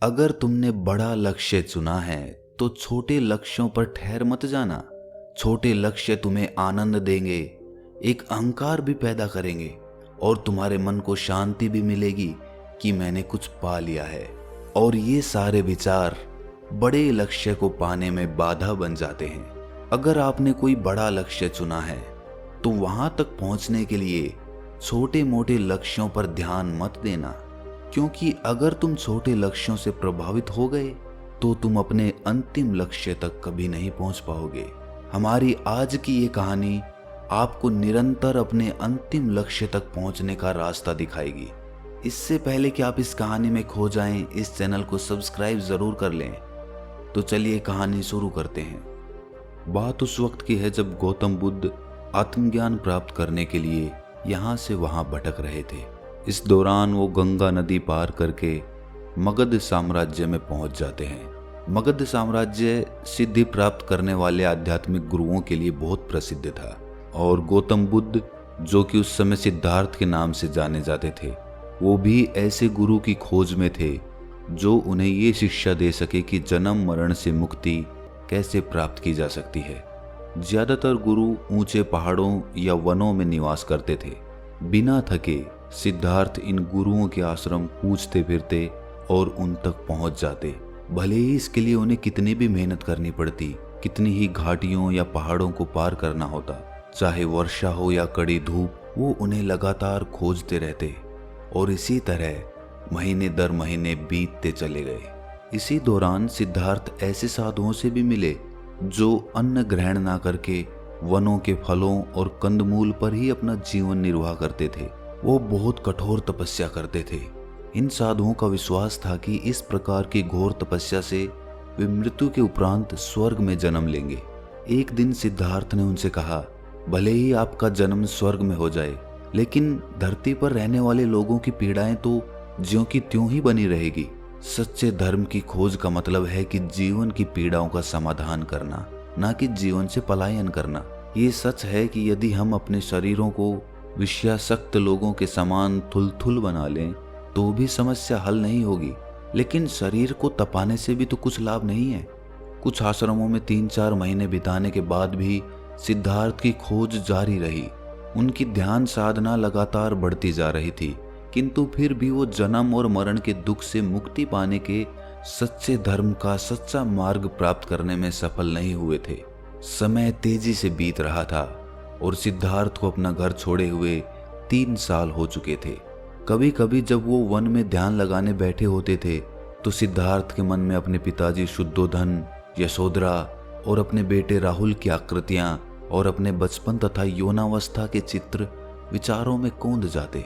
अगर तुमने बड़ा लक्ष्य चुना है तो छोटे लक्ष्यों पर ठहर मत जाना। छोटे लक्ष्य तुम्हें आनंद देंगे, एक अहंकार भी पैदा करेंगे और तुम्हारे मन को शांति भी मिलेगी कि मैंने कुछ पा लिया है। और ये सारे विचार बड़े लक्ष्य को पाने में बाधा बन जाते हैं। अगर आपने कोई बड़ा लक्ष्य चुना है तो वहां तक पहुंचने के लिए छोटे मोटे लक्ष्यों पर ध्यान मत देना, क्योंकि अगर तुम छोटे लक्ष्यों से प्रभावित हो गए तो तुम अपने अंतिम लक्ष्य तक कभी नहीं पहुंच पाओगे। हमारी आज की ये कहानी आपको निरंतर अपने अंतिम लक्ष्य तक पहुंचने का रास्ता दिखाएगी। इससे पहले कि आप इस कहानी में खो जाएं, इस चैनल को सब्सक्राइब जरूर कर लें। तो चलिए कहानी शुरू करते हैं। बात उस वक्त की है जब गौतम बुद्ध आत्मज्ञान प्राप्त करने के लिए यहाँ से वहाँ भटक रहे थे। इस दौरान वो गंगा नदी पार करके मगध साम्राज्य में पहुंच जाते हैं। मगध साम्राज्य सिद्धि प्राप्त करने वाले आध्यात्मिक गुरुओं के लिए बहुत प्रसिद्ध था और गौतम बुद्ध, जो कि उस समय सिद्धार्थ के नाम से जाने जाते थे, वो भी ऐसे गुरु की खोज में थे जो उन्हें ये शिक्षा दे सके कि जन्म मरण से मुक्ति कैसे प्राप्त की जा सकती है। ज्यादातर गुरु ऊंचे पहाड़ों या वनों में निवास करते थे। बिना थके सिद्धार्थ इन गुरुओं के आश्रम पूछते फिरते और उन तक पहुंच जाते, भले ही इसके लिए उन्हें कितनी भी मेहनत करनी पड़ती, कितनी ही घाटियों या पहाड़ों को पार करना होता, चाहे वर्षा हो या कड़ी धूप, वो उन्हें लगातार खोजते रहते। और इसी तरह महीने दर महीने बीतते चले गए। इसी दौरान सिद्धार्थ ऐसे साधुओं से भी मिले जो अन्न ग्रहण ना करके वनों के फलों और कंदमूल पर ही अपना जीवन निर्वाह करते थे। वो बहुत कठोर तपस्या करते थे। इन साधुओं का विश्वास था कि इस प्रकार की घोर तपस्या से वे मृत्यु के उपरांत स्वर्ग में जन्म लेंगे। एक दिन सिद्धार्थ ने उनसे कहा, भले ही आपका जन्म स्वर्ग में हो जाए, लेकिन धरती पर रहने वाले लोगों की पीड़ाएं तो ज्यों की त्यों ही बनी रहेगी। सच्चे धर्म की खोज का मतलब है कि जीवन की पीड़ाओं का समाधान करना, ना कि जीवन से पलायन करना। ये सच है कि यदि हम अपने शरीरों को विषयासक्त लोगों के समान थुलथुल बना लें तो भी समस्या हल नहीं होगी, लेकिन शरीर को तपाने से भी तो कुछ लाभ नहीं है। कुछ आश्रमों में 3-4 महीने बिताने के बाद भी सिद्धार्थ की खोज जारी रही। उनकी ध्यान साधना लगातार बढ़ती जा रही थी, किंतु फिर भी वो जन्म और मरण के दुख से मुक्ति पाने के सच्चे धर्म का सच्चा मार्ग प्राप्त करने में सफल नहीं हुए थे। समय तेजी से बीत रहा था और सिद्धार्थ को अपना घर छोड़े हुए 3 साल हो चुके थे। कभी कभी जब वो वन में ध्यान लगाने बैठे होते थे तो सिद्धार्थ के मन में अपने पिताजी शुद्धोधन, यशोधरा और अपने बेटे राहुल की आकृतियां और अपने बचपन तथा यौनावस्था के चित्र विचारों में कौंध जाते।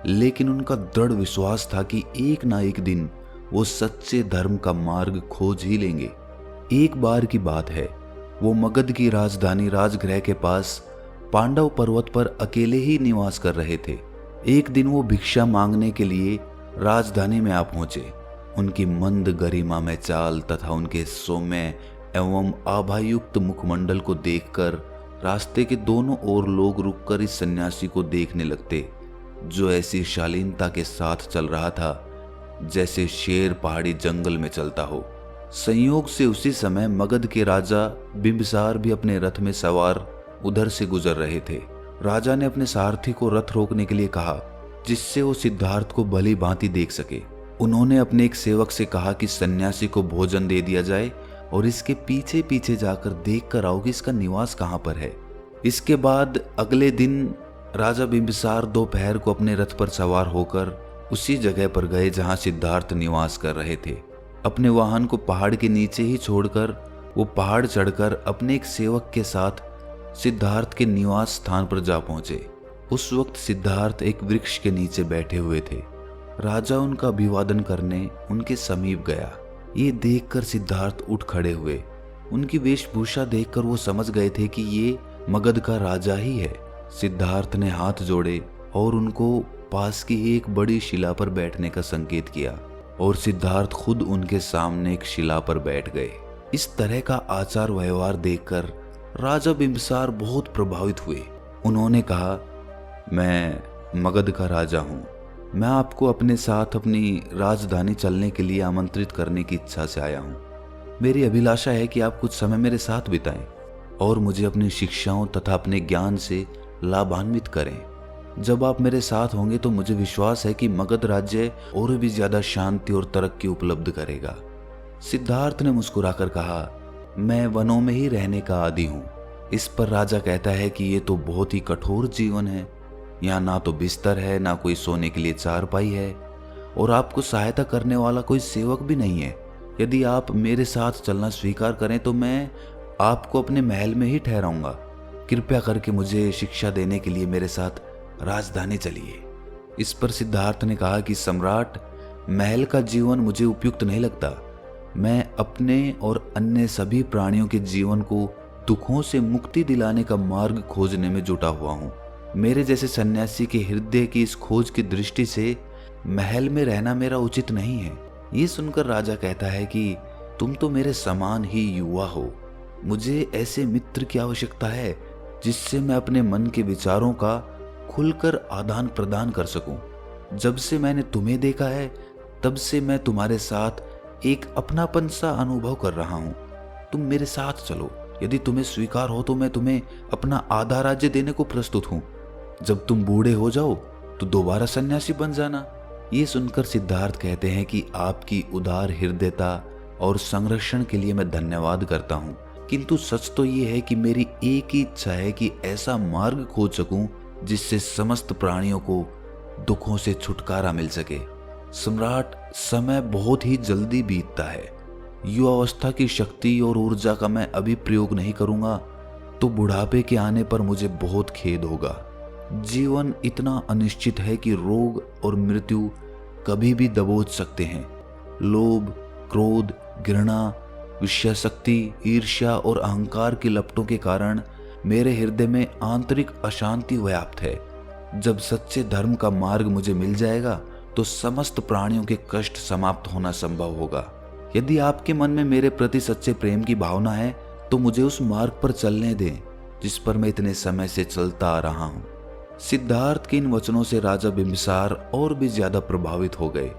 लेकिन उनका दृढ़ विश्वास था कि एक ना एक दिन वो सच्चे धर्म का मार्ग खोज ही लेंगे। एक बार की बात है, वो मगध की राजधानी राजगृह के पास पांडव पर्वत पर अकेले ही निवास कर रहे थे। एक दिन वो भिक्षा मांगने के लिए राजधानी में आ पहुंचे। उनकी मंद गरिमा में चाल तथा उनके सौम्य एवं आभायुक्त मुखमंडल को देखकर रास्ते के दोनों ओर लोग रुककर इस सन्यासी को देखने लगते, जो ऐसी शालीनता के साथ चल रहा था जैसे शेर पहाड़ी जंगल में चलता हो। संयोग से उसी समय मगध के राजा बिंबिसार भी अपने रथ में सवार उधर से गुजर रहे थे। राजा ने अपने सारथी को रथ रोकने के लिए कहा, जिससे वो सिद्धार्थ को भली भांति देख सके। उन्होंने अपने एक सेवक से कहा कि सन्यासी को भोजन दे दिया जाए और इसके पीछे पीछे जाकर देख कर आओ कि इसका निवास कहाँ पर है। इसके बाद अगले दिन राजा बिंबिसार दोपहर को अपने रथ पर सवार होकर उसी जगह पर गए जहाँ सिद्धार्थ निवास कर रहे थे। अपने वाहन को पहाड़ के नीचे ही छोड़कर वो पहाड़ चढ़कर अपने एक सेवक के साथ सिद्धार्थ के निवास स्थान पर जा पहुंचे। उस वक्त सिद्धार्थ एक वृक्ष के नीचे बैठे हुए थे। राजा उनका अभिवादन करने उनके समीप गया। ये देखकर सिद्धार्थ उठ खड़े हुए। उनकी वेशभूषा देखकर वो समझ गए थे कि ये मगध का राजा ही है। सिद्धार्थ ने हाथ जोड़े और उनको पास की एक बड़ी शिला पर बैठने का संकेत किया और सिद्धार्थ खुद उनके सामने एक शिला पर बैठ गए। इस तरह का आचार व्यवहार देखकर राजा बिंबिसार बहुत प्रभावित हुए। उन्होंने कहा, मैं मगध का राजा हूँ मैं आपको अपने साथ अपनी राजधानी चलने के लिए आमंत्रित करने की इच्छा से आया हूँ। मेरी अभिलाषा है कि आप कुछ समय मेरे साथ बिताएं और मुझे अपनी शिक्षाओं तथा अपने ज्ञान से लाभान्वित करें। जब आप मेरे साथ होंगे तो मुझे विश्वास है कि मगध राज्य और भी ज्यादा शांति और तरक्की उपलब्ध करेगा। सिद्धार्थ ने मुस्कुराकर कहा, मैं वनों में ही रहने का आदी हूँ। इस पर राजा कहता है कि ये तो बहुत ही कठोर जीवन है। यहाँ ना तो बिस्तर है, ना कोई सोने के लिए चारपाई है, और आपको सहायता करने वाला कोई सेवक भी नहीं है। यदि आप मेरे साथ चलना स्वीकार करें तो मैं आपको अपने महल में ही ठहराऊंगा। कृपया करके मुझे शिक्षा देने के लिए मेरे साथ राजधानी चलिए। इस पर सिद्धार्थ ने कहा कि सम्राट, महल का जीवन मुझे उपयुक्त नहीं लगता। मैं अपने और अन्य सभी प्राणियों के जीवन को दुखों से मुक्ति दिलाने का मार्ग खोजने में जुटा हुआ हूँ। मेरे जैसे सन्यासी के हृदय की इस खोज की दृष्टि से महल में रहना मेरा उचित नहीं है। ये सुनकर राजा कहता है कि तुम तो मेरे समान ही युवा हो। मुझे ऐसे मित्र की आवश्यकता है जिससे मैं अपने मन के विचारों का खुलकर आदान प्रदान कर सकूं। जब से मैंने तुम्हें देखा है तब से मैं तुम्हारे साथ एक अपनापन सा अनुभव कर रहा हूं। तुम मेरे साथ चलो। यदि तुम्हें स्वीकार हो तो मैं तुम्हें अपना आधा राज्य देने को प्रस्तुत हूं। जब तुम बूढ़े हो जाओ तो दोबारा सन्यासी बन जाना। ये सुनकर सिद्धार्थ कहते हैं कि आपकी उदार हृदयता और संरक्षण के लिए मैं धन्यवाद करता हूँ, किंतु सच तो ये है कि मेरी एक ही इच्छा है कि ऐसा मार्ग खोज सकूं जिससे समस्त प्राणियों को दुखों से छुटकारा मिल सके। सम्राट, समय बहुत ही जल्दी बीतता है। युवावस्था की शक्ति और ऊर्जा का मैं अभी प्रयोग नहीं करूंगा तो बुढ़ापे के आने पर मुझे बहुत खेद होगा। जीवन इतना अनिश्चित है कि रोग और मृत्यु कभी भी दबोच सकते हैं। लोभ, क्रोध, घृणा, विषयासक्ति, ईर्ष्या और अहंकार की लपटों के कारण मेरे हृदय में आंतरिक अशांति व्याप्त है। जब सच्चे धर्म का मार्ग मुझे मिल जाएगा तो समस्त प्राणियों के कष्ट समाप्त होना संभव होगा। यदि आपके मन में मेरे प्रति सच्चे प्रेम की भावना है तो मुझे उस मार्ग पर चलने दें जिस पर मैं इतने समय से चलता आ रहा हूँ। सिद्धार्थ के इन वचनों से राजा बिंबिसार और भी ज्यादा प्रभावित हो गए।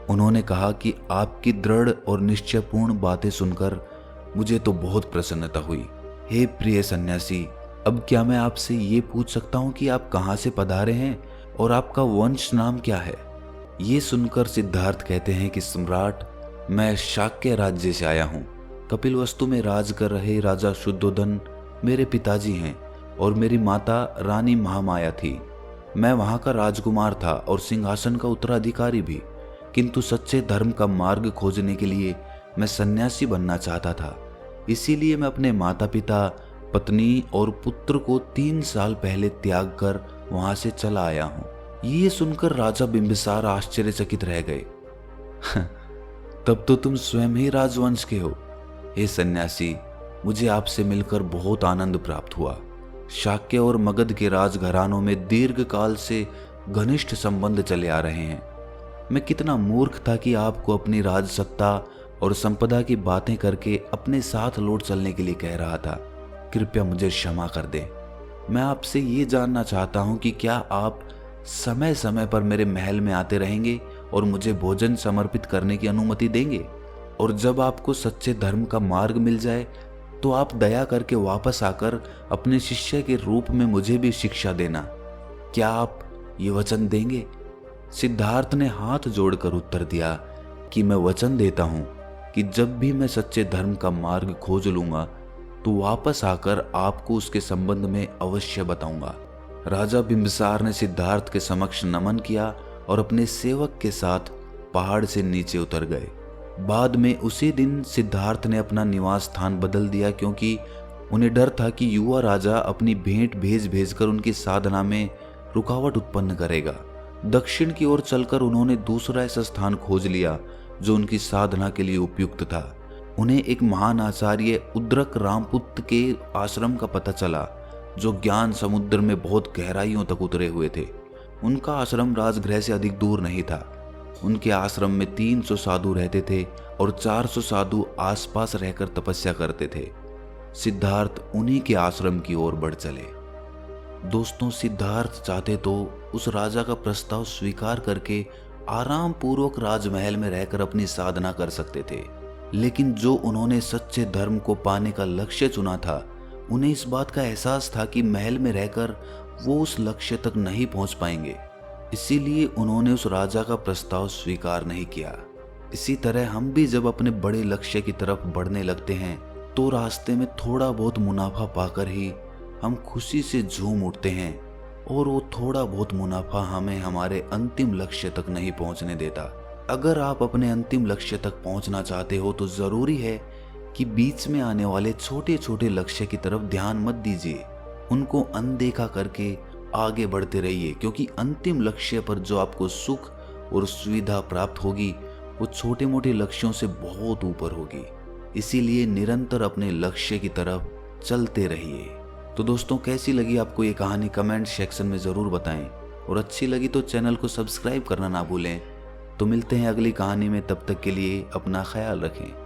उन्होंने कहा कि आपकी दृढ़ और निश्चयपूर्ण बातें सुनकर मुझे तो बहुत प्रसन्नता हुई। हे प्रिय सन्यासी, अब क्या मैं आपसे ये पूछ सकता हूँ कि आप कहाँ से पधारे हैं और आपका वंश नाम क्या है? ये सुनकर सिद्धार्थ कहते हैं कि सम्राट, मैं शाक्य राज्य से आया हूँ। कपिलवस्तु में राज कर रहे राजा शुद्धोधन मेरे पिताजी हैं और मेरी माता रानी महामाया थी। मैं वहाँ का राजकुमार था और सिंहासन का उत्तराधिकारी भी, किंतु सच्चे धर्म का मार्ग खोजने के लिए मैं सन्यासी बनना चाहता था। इसीलिए मैं अपने माता पिता, पत्नी और पुत्र को 3 साल पहले त्याग कर वहां से चला आया हूँ। ये सुनकर राजा बिंबिसार आश्चर्यचकित रह गए। तब तो तुम स्वयं ही राजवंश के हो। हे सन्यासी, मुझे आपसे मिलकर बहुत आनंद प्राप्त हुआ। शाक्य और मगध के राजघरानों में दीर्घ काल से घनिष्ठ संबंध चले आ रहे हैं। मैं कितना मूर्ख था कि आपको अपनी राजसत्ता और संपदा की बातें करके अपने साथ लौट चलने के लिए कह रहा था। कृपया मुझे क्षमा कर दें। मैं आपसे ये जानना चाहता हूँ कि क्या आप समय समय पर मेरे महल में आते रहेंगे और मुझे भोजन समर्पित करने की अनुमति देंगे? और जब आपको सच्चे धर्म का मार्ग मिल जाए तो आप दया करके वापस आकर अपने शिष्य के रूप में मुझे भी शिक्षा देना। क्या आप ये वचन देंगे? सिद्धार्थ ने हाथ जोड़कर उत्तर दिया कि मैं वचन देता हूँ कि जब भी मैं सच्चे धर्म का मार्ग खोज लूंगा तो वापस आकर आपको उसके संबंध में अवश्य बताऊंगा। राजा बिंबिसार ने सिद्धार्थ के समक्ष नमन किया और अपने सेवक के साथ पहाड़ से नीचे उतर गए। बाद में उसी दिन सिद्धार्थ ने अपना निवास स्थान बदल दिया, क्योंकि उन्हें डर था कि युवा राजा अपनी भेंट भेजकर उनकी साधना में रुकावट उत्पन्न करेगा। दक्षिण की ओर चलकर उन्होंने दूसरा ऐसा स्थान खोज लिया जो उनकी साधना के लिए उपयुक्त था। उन्हें एक महान आचार्य उद्रक रामपुत्र के आश्रम का पता चला, जो ज्ञान समुद्र में बहुत गहराइयों तक उतरे हुए थे। उनका आश्रम राजगृह से अधिक दूर नहीं था। उनके आश्रम में 300 साधु रहते थे और 400 साधु आसपास रहकर तपस्या करते थे। सिद्धार्थ उन्हीं के आश्रम की ओर बढ़ चले। दोस्तों, सिद्धार्थ चाहते तो उस राजा का प्रस्ताव स्वीकार करके आराम पूर्वक राजमहल में रहकर अपनी साधना कर सकते थे, लेकिन जो उन्होंने सच्चे धर्म को पाने का लक्ष्य चुना था, उन्हें इस बात का एहसास था कि महल में रहकर वो उस लक्ष्य तक नहीं पहुंच पाएंगे। इसीलिए उन्होंने उस राजा का प्रस्ताव स्वीकार नहीं किया। इसी तरह हम भी जब अपने बड़े लक्ष्य की तरफ बढ़ने लगते हैं तो रास्ते में थोड़ा बहुत मुनाफा पाकर ही हम खुशी से झूम उठते हैं, और वो थोड़ा बहुत मुनाफा हमें हमारे अंतिम लक्ष्य तक नहीं पहुंचने देता। अगर आप अपने अंतिम लक्ष्य तक पहुंचना चाहते हो तो जरूरी है कि बीच में आने वाले छोटे छोटे लक्ष्य की तरफ ध्यान मत दीजिए, उनको अनदेखा करके आगे बढ़ते रहिए, क्योंकि अंतिम लक्ष्य पर जो आपको सुख और सुविधा प्राप्त होगी वो छोटे मोटे लक्ष्यों से बहुत ऊपर होगी। इसीलिए निरंतर अपने लक्ष्य की तरफ चलते रहिए। तो दोस्तों, कैसी लगी आपको ये कहानी कमेंट सेक्शन में ज़रूर बताएं, और अच्छी लगी तो चैनल को सब्सक्राइब करना ना भूलें। तो मिलते हैं अगली कहानी में, तब तक के लिए अपना ख्याल रखें।